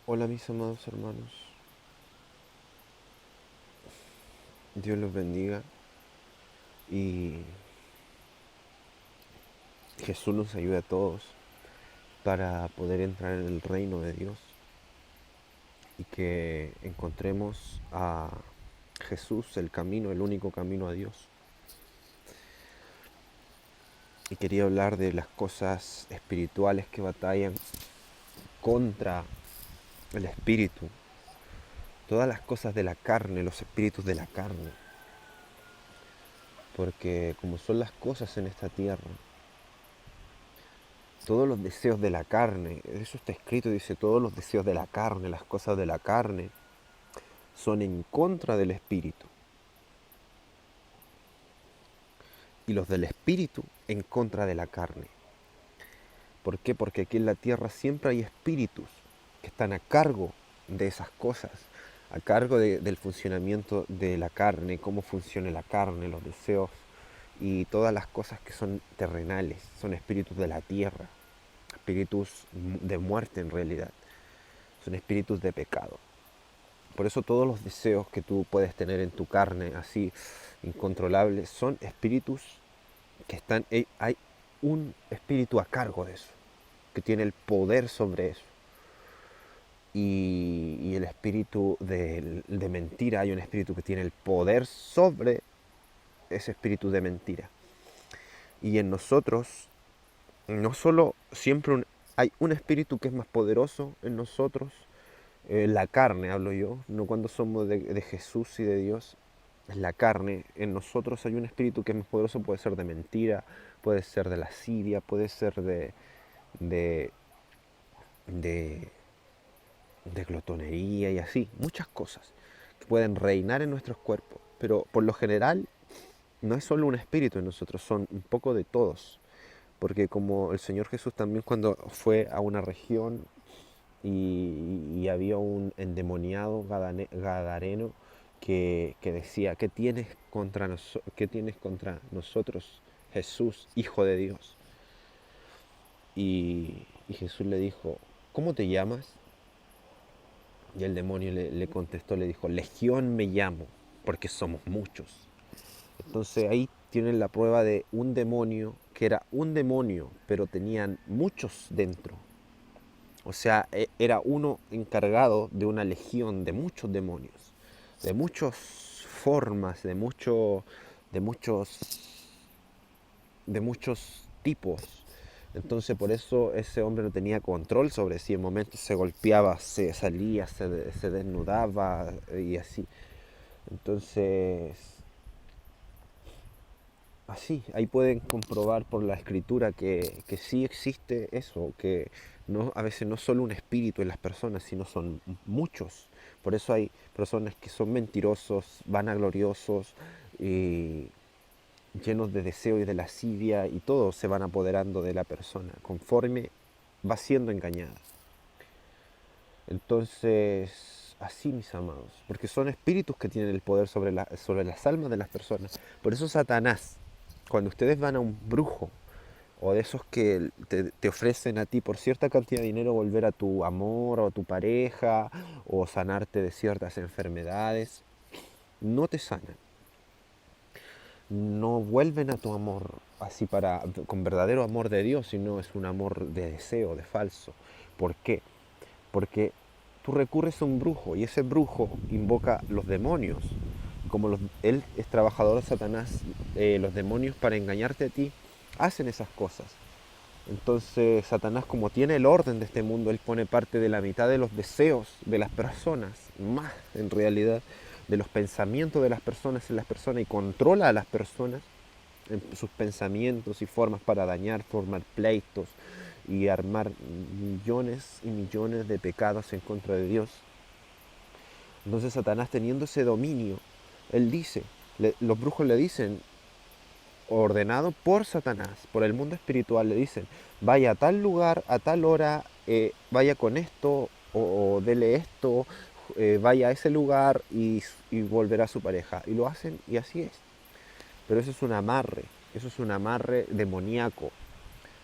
Hola mis amados hermanos, Dios los bendiga y Jesús nos ayude a todos para poder entrar en el reino de Dios y que encontremos a Jesús, el camino, el único camino a Dios. Y quería hablar de las cosas espirituales que batallan contra el espíritu, todas las cosas de la carne, los espíritus de la carne, porque como son las cosas en esta tierra, todos los deseos de la carne, eso está escrito, dice, todos los deseos de la carne, las cosas de la carne, son en contra del espíritu. Y los del espíritu en contra de la carne. ¿Por qué? Porque aquí en la tierra siempre hay espíritus que están a cargo de esas cosas, a cargo del funcionamiento de la carne, cómo funciona la carne, los deseos y todas las cosas que son terrenales, son espíritus de la tierra, espíritus de muerte en realidad, son espíritus de pecado. Por eso todos los deseos que tú puedes tener en tu carne, así incontrolables, son espíritus que están, hay un espíritu a cargo de eso, que tiene el poder sobre eso. Y el espíritu de mentira, hay un espíritu que tiene el poder sobre ese espíritu de mentira. Y en nosotros, no solo siempre hay un espíritu que es más poderoso en nosotros, la carne hablo yo, no cuando somos de Jesús y de Dios, es la carne. En nosotros hay un espíritu que es más poderoso, puede ser de mentira, puede ser de lascivia, puede ser de, de, de glotonería y así, muchas cosas que pueden reinar en nuestros cuerpos. Pero por lo general no es solo un espíritu en nosotros, son un poco de todos. Porque como el Señor Jesús también cuando fue a una región y había un endemoniado gadareno que decía, ¿qué tienes contra nosotros, Jesús, Hijo de Dios? Y Jesús le dijo, ¿cómo te llamas? Y el demonio le contestó, le dijo, Legión me llamo, porque somos muchos. Entonces ahí tienen la prueba de un demonio que era un demonio, pero tenían muchos dentro. O sea, era uno encargado de una legión de muchos demonios, de muchas formas, de muchos, de muchos tipos. Entonces por eso ese hombre no tenía control sobre sí. En momentos se golpeaba, se salía, se desnudaba y así. Entonces, así, ahí pueden comprobar por la escritura que sí existe eso, que no, a veces no solo un espíritu en las personas, sino son muchos. Por eso hay personas que son mentirosos, vanagloriosos, y llenos de deseo y de lascivia, y todos se van apoderando de la persona conforme va siendo engañada. Entonces, así mis amados, porque son espíritus que tienen el poder sobre las almas de las personas. Por eso Satanás, cuando ustedes van a un brujo, o de esos que te ofrecen a ti por cierta cantidad de dinero volver a tu amor o a tu pareja, o sanarte de ciertas enfermedades, no te sanan, no vuelven a tu amor así con verdadero amor de Dios, sino es un amor de deseo, de falso. ¿Por qué? Porque tú recurres a un brujo y ese brujo invoca los demonios. Como él es trabajador de Satanás, los demonios para engañarte a ti hacen esas cosas. Entonces Satanás, como tiene el orden de este mundo, él pone parte de la mitad de los deseos de las personas, más en realidad de los pensamientos de las personas en las personas, y controla a las personas en sus pensamientos y formas para dañar, formar pleitos y armar millones y millones de pecados en contra de Dios. Entonces Satanás, teniendo ese dominio, él dice, los brujos le dicen, ordenado por Satanás, por el mundo espiritual, le dicen, vaya a tal lugar, a tal hora, vaya con esto o dele esto, vaya a ese lugar y volverá a su pareja. Y lo hacen y así es. Pero eso es un amarre demoníaco.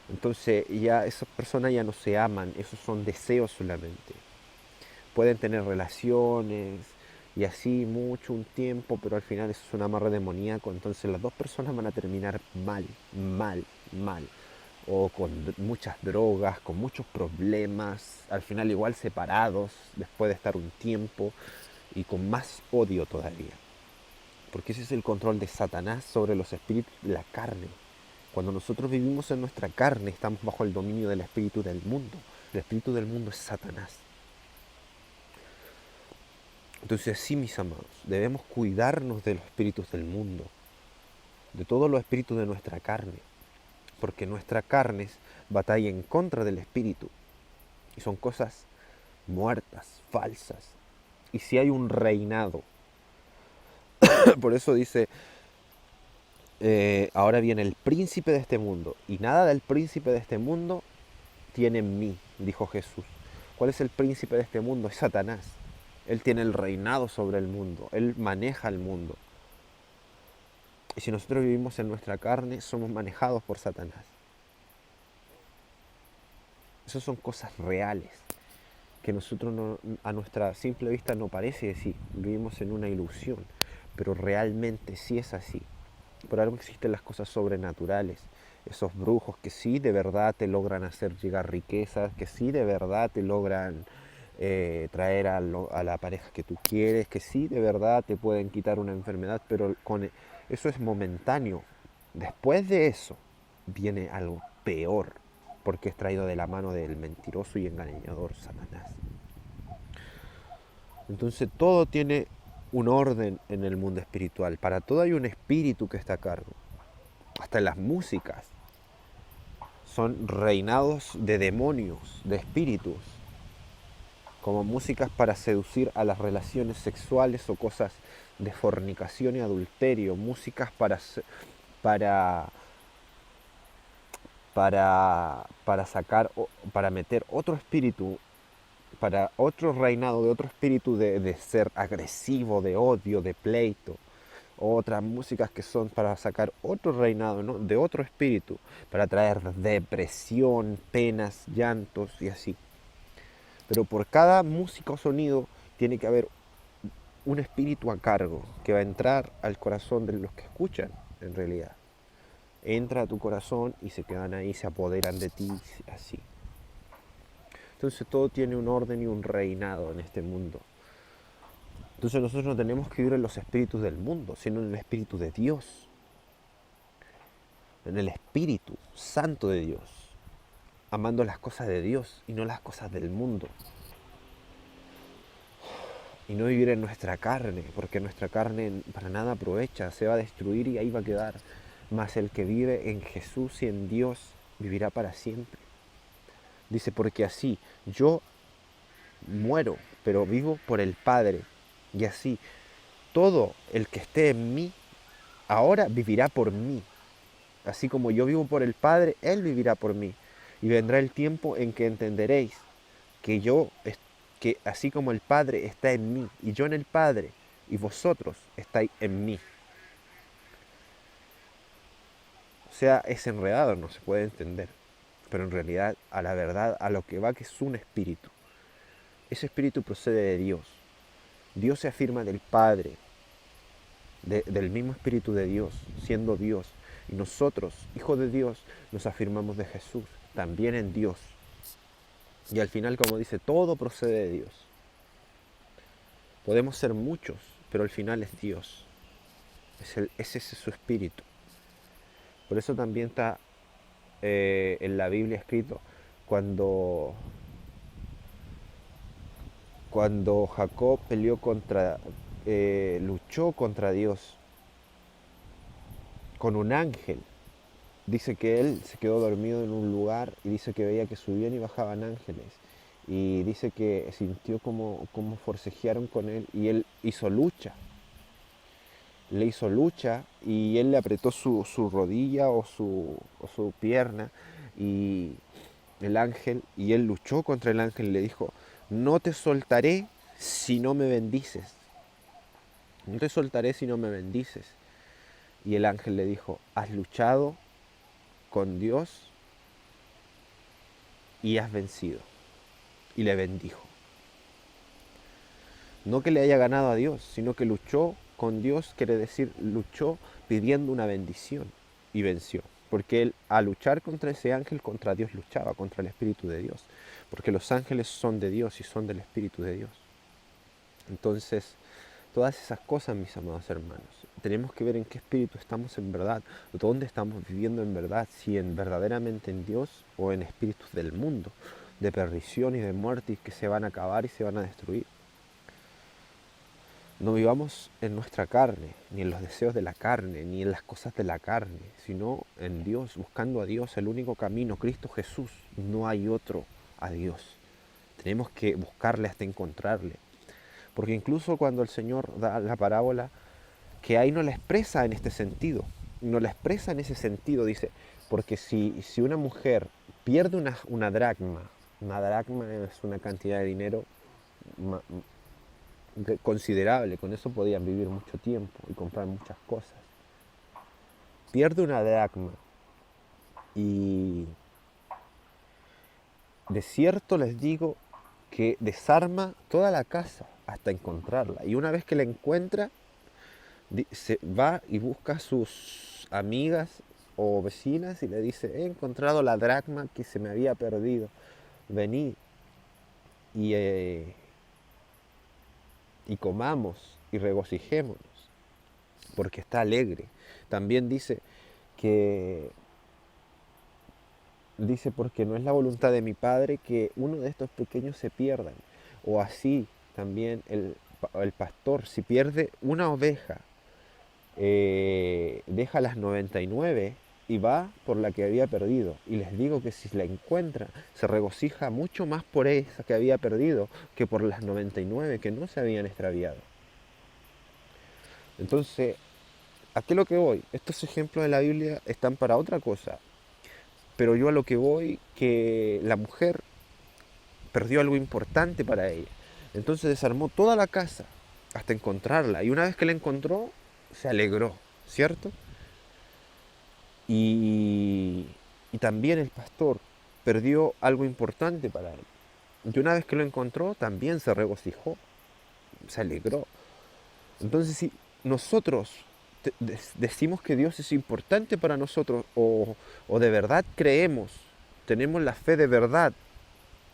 Entonces ya esas personas ya no se aman, esos son deseos solamente. pueden tener relaciones y así mucho un tiempo, pero al final eso es un amarre demoníaco, entonces las dos personas van a terminar mal, mal, mal, o con muchas drogas, con muchos problemas, al final igual separados después de estar un tiempo y con más odio todavía, porque ese es el control de Satanás sobre los espíritus de la carne. Cuando nosotros vivimos en nuestra carne, estamos bajo el dominio del espíritu del mundo. El espíritu del mundo es Satanás. Entonces sí, mis amados, debemos cuidarnos de los espíritus del mundo, de todos los espíritus de nuestra carne, porque nuestra carne batalla en contra del espíritu y son cosas muertas, falsas. Y si hay un reinado, por eso dice, ahora viene el príncipe de este mundo, y nada del príncipe de este mundo tiene en mí, dijo Jesús. ¿Cuál es el príncipe de este mundo? Es Satanás. Él tiene el reinado sobre el mundo, él maneja el mundo. Y si nosotros vivimos en nuestra carne, somos manejados por Satanás. Esas son cosas reales, que nosotros a nuestra simple vista no parece decir, vivimos en una ilusión, pero realmente sí es así. Por algo existen las cosas sobrenaturales, esos brujos que sí de verdad te logran hacer llegar riquezas, que sí de verdad te logran traer a la pareja que tú quieres, que sí de verdad te pueden quitar una enfermedad, pero eso es momentáneo. Después de eso viene algo peor, porque es traído de la mano del mentiroso y engañador Satanás. Entonces todo tiene un orden en el mundo espiritual. Para todo hay un espíritu que está a cargo. Hasta las músicas son reinados de demonios, de espíritus, como músicas para seducir a las relaciones sexuales o cosas de fornicación y adulterio, músicas para, para sacar, para meter otro espíritu, para otro reinado de otro espíritu de ser agresivo, de odio, de pleito. Otras músicas que son para sacar otro reinado, ¿no?, de otro espíritu, para traer depresión, penas, llantos y así. Pero por cada música o sonido tiene que haber un espíritu a cargo que va a entrar al corazón de los que escuchan, en realidad. Entra a tu corazón y se quedan ahí, se apoderan de ti, así. Entonces todo tiene un orden y un reinado en este mundo. Entonces nosotros no tenemos que vivir en los espíritus del mundo, sino en el espíritu de Dios, en el Espíritu Santo de Dios, amando las cosas de Dios y no las cosas del mundo. Y no vivir en nuestra carne, porque nuestra carne para nada aprovecha, se va a destruir y ahí va a quedar. Mas el que vive en Jesús y en Dios vivirá para siempre. Dice, porque así yo muero, pero vivo por el Padre. Y así todo el que esté en mí ahora vivirá por mí. Así como yo vivo por el Padre, Él vivirá por mí. Y vendrá el tiempo en que entenderéis que así como el Padre está en mí y yo en el Padre, y vosotros estáis en mí. O sea, es enredado, no se puede entender. Pero en realidad, a la verdad, a lo que va, que es un espíritu. Ese espíritu procede de Dios. Dios se afirma del Padre, del mismo espíritu de Dios, siendo Dios. Y nosotros, hijos de Dios, nos afirmamos de Jesús, también en Dios. Y al final, como dice, todo procede de Dios. Podemos ser muchos, pero al final es Dios. Ese es su espíritu. Por eso también está en la Biblia escrito, cuando Jacob luchó contra Dios con un ángel. Dice que él se quedó dormido en un lugar y dice que veía que subían y bajaban ángeles. Y dice que sintió como forcejearon con él y él hizo lucha. Le hizo lucha y él le apretó su rodilla o su pierna y el ángel, y él luchó contra el ángel y le dijo, no te soltaré si no me bendices. No te soltaré si no me bendices. Y el ángel le dijo, has luchado con Dios y has vencido. Y le bendijo. No que le haya ganado a Dios, sino que luchó con Dios, quiere decir, luchó pidiendo una bendición y venció. Porque él, al luchar contra ese ángel, contra Dios luchaba, contra el Espíritu de Dios. Porque los ángeles son de Dios y son del Espíritu de Dios. Entonces, todas esas cosas, mis amados hermanos, tenemos que ver en qué espíritu estamos en verdad, dónde estamos viviendo en verdad, si verdaderamente en Dios o en espíritus del mundo, de perdición y de muerte y que se van a acabar y se van a destruir. No vivamos en nuestra carne, ni en los deseos de la carne, ni en las cosas de la carne, sino en Dios, buscando a Dios, el único camino, Cristo Jesús. No hay otro a Dios. Tenemos que buscarle hasta encontrarle. Porque incluso cuando el Señor da la parábola, que ahí no la expresa en este sentido, no la expresa en ese sentido, dice, porque si una mujer pierde una dracma es una cantidad de dinero considerable, con eso podían vivir mucho tiempo y comprar muchas cosas. Pierde una dracma y de cierto les digo que desarma toda la casa hasta encontrarla. Y una vez que la encuentra, se va y busca a sus amigas o vecinas y le dice, he encontrado la dracma que se me había perdido, vení y comamos y regocijémonos, porque está alegre. También dice porque no es la voluntad de mi Padre que uno de estos pequeños se pierdan. O así también el pastor, si pierde una oveja, deja las 99 y va por la que había perdido. Y les digo que si la encuentra, se regocija mucho más por esa que había perdido que por las 99 que no se habían extraviado. Entonces, ¿a qué es lo que voy? Estos ejemplos de la Biblia están para otra cosa. Pero yo a lo que voy, que la mujer perdió algo importante para ella. Entonces desarmó toda la casa hasta encontrarla. Y una vez que la encontró, se alegró, ¿cierto? Y también el pastor perdió algo importante para él. Y una vez que lo encontró, también se regocijó, se alegró. Entonces, si nosotros decimos que Dios es importante para nosotros o de verdad creemos, tenemos la fe de verdad,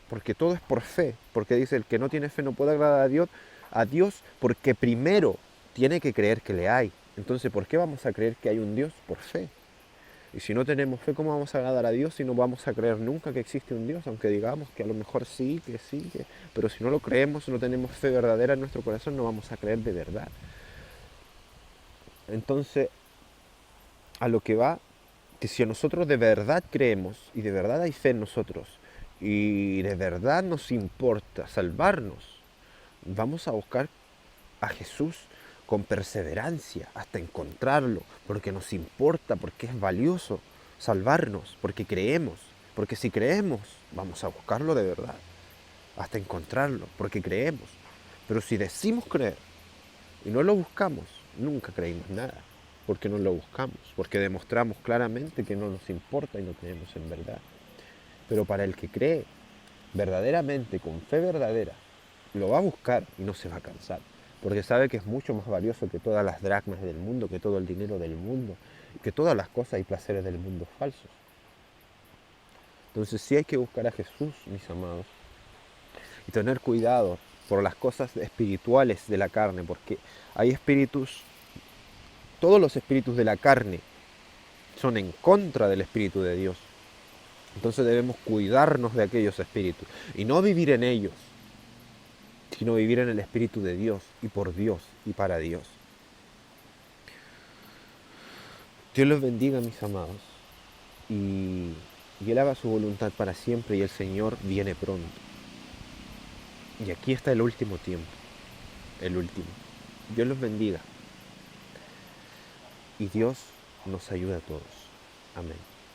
porque todo es por fe, porque dice el que no tiene fe no puede agradar a Dios porque primero tiene que creer que le hay. Entonces, ¿por qué vamos a creer que hay un Dios? Por fe. Y si no tenemos fe, ¿cómo vamos a agradar a Dios si no vamos a creer nunca que existe un Dios? Aunque digamos que a lo mejor sí, pero si no lo creemos, no tenemos fe verdadera en nuestro corazón, no vamos a creer de verdad. Entonces, a lo que va, que si nosotros de verdad creemos y de verdad hay fe en nosotros y de verdad nos importa salvarnos, vamos a buscar a Jesús con perseverancia hasta encontrarlo, porque nos importa, porque es valioso salvarnos, porque creemos, porque si creemos, vamos a buscarlo de verdad, hasta encontrarlo, porque creemos. Pero si decimos creer y no lo buscamos, nunca creímos nada, porque no lo buscamos, porque demostramos claramente que no nos importa y no creemos en verdad. Pero para el que cree verdaderamente, con fe verdadera, lo va a buscar y no se va a cansar, porque sabe que es mucho más valioso que todas las dracmas del mundo, que todo el dinero del mundo, que todas las cosas y placeres del mundo falsos. Entonces sí hay que buscar a Jesús, mis amados, y tener cuidado por las cosas espirituales de la carne, porque hay espíritus, todos los espíritus de la carne son en contra del Espíritu de Dios. Entonces debemos cuidarnos de aquellos espíritus y no vivir en ellos, sino vivir en el Espíritu de Dios y por Dios y para Dios. Dios los bendiga, mis amados, y Él haga su voluntad para siempre y el Señor viene pronto. Y aquí está el último tiempo, el último. Dios los bendiga y Dios nos ayuda a todos. Amén.